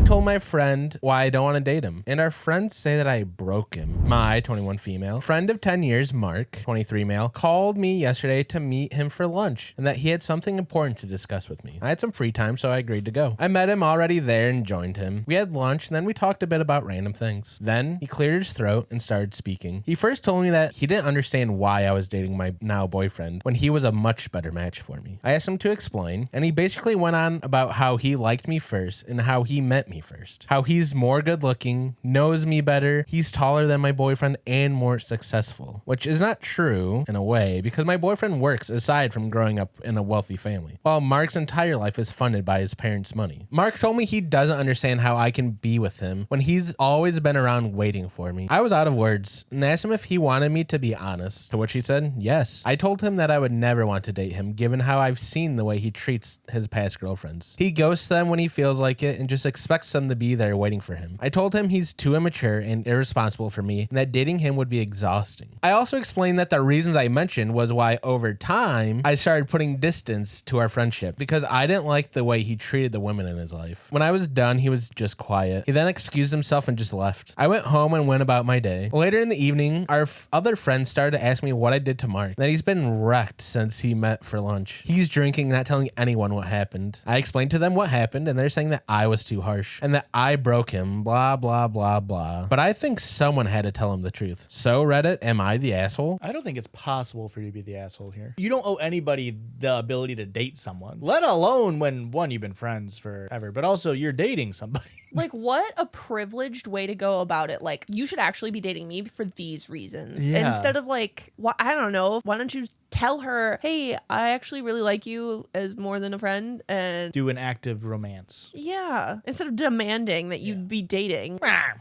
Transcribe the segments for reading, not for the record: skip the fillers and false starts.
I told my friend why I don't want to date him, and our friends say that I broke him. My 21 female friend of 10 years, Mark, 23 male, called me yesterday to meet him for lunch and that he had something important to discuss with me. I had some free time, so I agreed to go. I met him already there and joined him. We had lunch and then we talked a bit about random things. Then he cleared his throat and started speaking. He first told me that he didn't understand why I was dating my now boyfriend when he was a much better match for me. I asked him to explain, and he basically went on about how he liked me first and how he met me first. How he's more good looking, knows me better, he's taller than my boyfriend, and more successful. Which is not true in a way, because my boyfriend works aside from growing up in a wealthy family, while Mark's entire life is funded by his parents' money. Mark told me he doesn't understand how I can be with him when he's always been around waiting for me. I was out of words and asked him if he wanted me to be honest, to which he said yes. I told him that I would never want to date him given how I've seen the way he treats his past girlfriends. He ghosts them when he feels like it and just expects them to be there waiting for him. I told him he's too immature and irresponsible for me and that dating him would be exhausting. I also explained that the reasons I mentioned was why over time I started putting distance to our friendship because I didn't like the way he treated the women in his life. When I was done, he was just quiet. He then excused himself and just left. I went home and went about my day. Later in the evening, our other friends started to ask me what I did to Mark, that he's been wrecked since he met for lunch. He's drinking, not telling anyone what happened. I explained to them what happened, and they're saying that I was too harsh and that I broke him, blah, blah, blah, blah. But I think someone had to tell him the truth. So, Reddit, am I the asshole? I don't think it's possible for you to be the asshole here. You don't owe anybody the ability to date someone, let alone when, one, you've been friends forever, but also you're dating somebody. Like, what a privileged way to go about it. Like, you should actually be dating me for these reasons. Yeah. Instead of like, I don't know, why don't you tell her, hey, I actually really like you as more than a friend, and do an active romance. Yeah. Instead of demanding that you'd be dating. I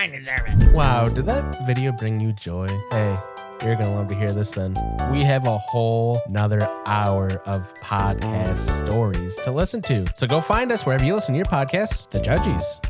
deserve it. Wow, did that video bring you joy? Hey, you're gonna love to hear this then. We have a whole nother hour of podcast stories to listen to. So go find us wherever you listen to your podcasts, The Judgies.